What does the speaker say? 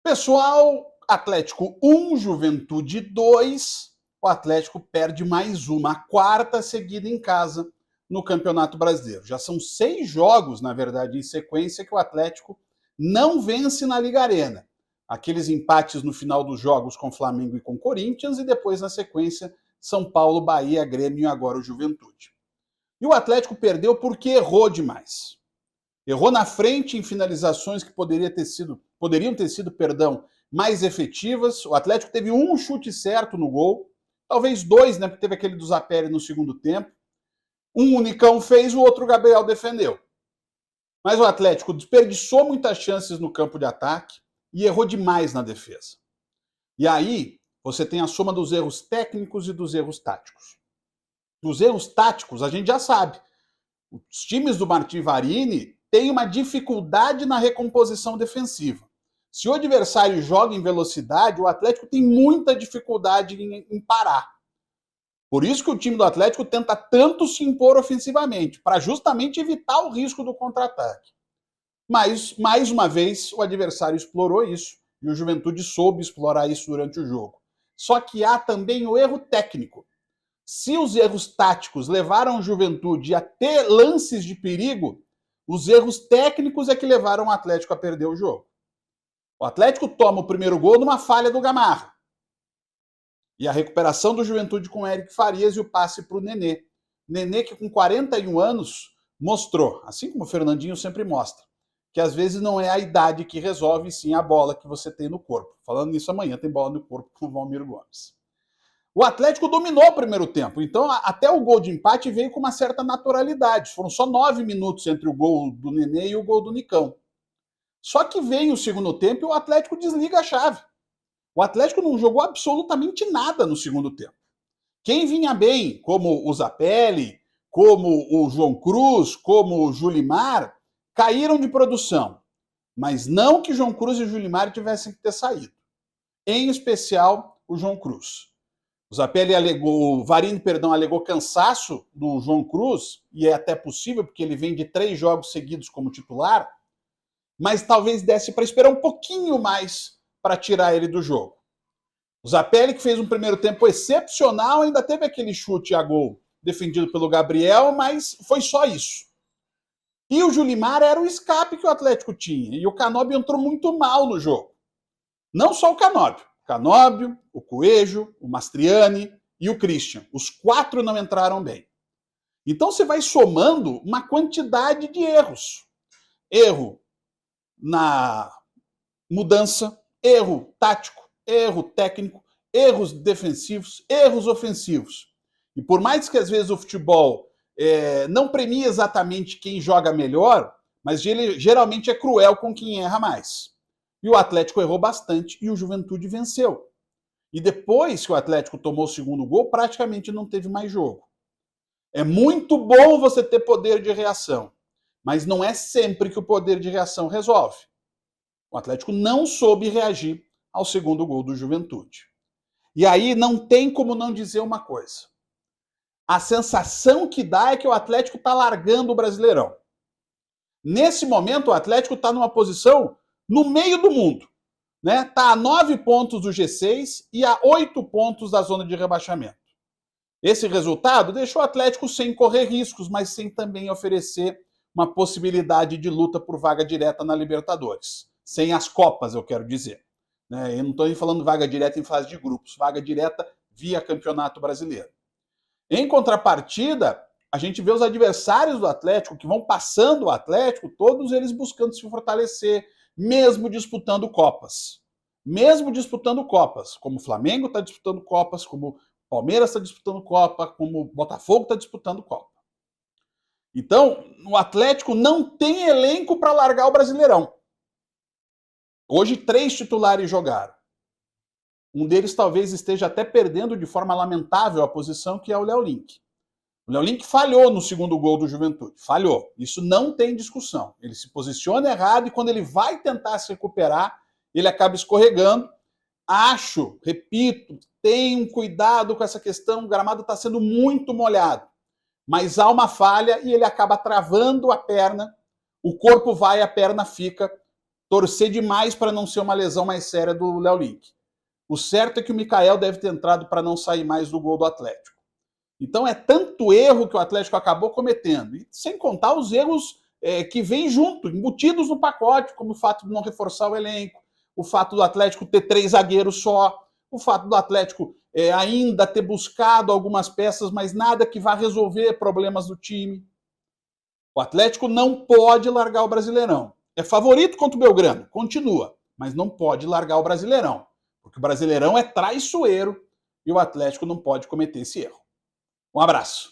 Pessoal, Atlético 1, Juventude 2. O Atlético perde mais uma, a quarta seguida em casa no Campeonato Brasileiro. Já são 6 jogos, na verdade, em sequência que o Atlético não vence na Liga Arena. Aqueles empates no final dos jogos com Flamengo e com Corinthians e depois, na sequência, São Paulo, Bahia, Grêmio e agora o Juventude. E o Atlético perdeu porque errou demais. Errou na frente em finalizações que poderiam ter sido, mais efetivas. O Atlético teve um chute certo no gol, talvez 2, né? Porque teve aquele do Zapelli no segundo tempo. Um o Nicão fez, o outro o Gabriel defendeu. Mas o Atlético desperdiçou muitas chances no campo de ataque e errou demais na defesa. E aí você tem a soma dos erros técnicos e dos erros táticos. Dos erros táticos, a gente já sabe. Os times do Martin Varini têm uma dificuldade na recomposição defensiva. Se o adversário joga em velocidade, o Atlético tem muita dificuldade em parar. Por isso que o time do Atlético tenta tanto se impor ofensivamente, para justamente evitar o risco do contra-ataque. Mas, mais uma vez, o adversário explorou isso, e o Juventude soube explorar isso durante o jogo. Só que há também o erro técnico. Se os erros táticos levaram o Juventude a ter lances de perigo, os erros técnicos é que levaram o Atlético a perder o jogo. O Atlético toma o primeiro gol numa falha do Gamarra. E a recuperação do Juventude com o Eric Farias e o passe para o Nenê. Nenê que com 41 anos mostrou, assim como o Fernandinho sempre mostra, que às vezes não é a idade que resolve, sim a bola que você tem no corpo. Falando nisso, amanhã tem bola no corpo com o Valmir Gomes. O Atlético dominou o primeiro tempo, então até o gol de empate veio com uma certa naturalidade. Foram só 9 minutos entre o gol do Nenê e o gol do Nicão. Só que vem o segundo tempo e o Atlético desliga a chave. O Atlético não jogou absolutamente nada no segundo tempo. Quem vinha bem, como o Zapelli, como o João Cruz, como o Julimar, caíram de produção. Mas não que João Cruz e Julimar tivessem que ter saído. Em especial, o João Cruz. O Zapelli alegou, o Varini, alegou cansaço do João Cruz, e é até possível, porque ele vem de 3 jogos seguidos como titular, mas talvez desse para esperar um pouquinho mais para tirar ele do jogo. O Zapelli, que fez um primeiro tempo excepcional, ainda teve aquele chute a gol defendido pelo Gabriel, mas foi só isso. E o Julimar era o escape que o Atlético tinha, e o Canóbio entrou muito mal no jogo. Não só o Canóbio. Canóbio, o Coelho, o Mastriani e o Christian. Os 4 não entraram bem. Então você vai somando uma quantidade de erros. Erro na mudança, erro tático, erro técnico, erros defensivos, erros ofensivos. E por mais que às vezes o futebol não premie exatamente quem joga melhor, mas ele geralmente é cruel com quem erra mais. E o Atlético errou bastante e o Juventude venceu. E depois que o Atlético tomou o segundo gol, praticamente não teve mais jogo. É muito bom você ter poder de reação, mas não é sempre que o poder de reação resolve. O Atlético não soube reagir ao segundo gol do Juventude. E aí não tem como não dizer uma coisa. A sensação que dá é que o Atlético está largando o Brasileirão. Nesse momento, o Atlético está numa posição no meio do mundo. Está a 9 pontos do G6 e a 8 pontos da zona de rebaixamento. Esse resultado deixou o Atlético sem correr riscos, mas sem também oferecer uma possibilidade de luta por vaga direta na Libertadores. Sem as Copas, eu quero dizer. Eu não estou nem falando vaga direta em fase de grupos, vaga direta via Campeonato Brasileiro. Em contrapartida, a gente vê os adversários do Atlético, que vão passando o Atlético, todos eles buscando se fortalecer, mesmo disputando Copas. Mesmo disputando Copas, como o Flamengo está disputando Copas, como o Palmeiras está disputando Copa, como o Botafogo está disputando Copa. Então, o Atlético não tem elenco para largar o Brasileirão. Hoje, 3 titulares jogaram. Um deles talvez esteja até perdendo de forma lamentável a posição, que é o Léo Link. O Léo Link falhou no segundo gol do Juventude. Falhou. Isso não tem discussão. Ele se posiciona errado e quando ele vai tentar se recuperar, ele acaba escorregando. Acho, repito, tenham cuidado com essa questão. O gramado está sendo muito molhado. Mas há uma falha e ele acaba travando a perna. O corpo vai, a perna fica. torcer demais para não ser uma lesão mais séria do Léo Link. O certo é que o Mikael deve ter entrado para não sair mais do gol do Atlético. Então é tanto erro que o Atlético acabou cometendo, e sem contar os erros que vêm junto, embutidos no pacote, como o fato de não reforçar o elenco, o fato do Atlético ter 3 zagueiros só, o fato do Atlético ainda ter buscado algumas peças, mas nada que vá resolver problemas do time. O Atlético não pode largar o Brasileirão. É favorito contra o Belgrano, continua, mas não pode largar o Brasileirão, porque o Brasileirão é traiçoeiro e o Atlético não pode cometer esse erro. Um abraço.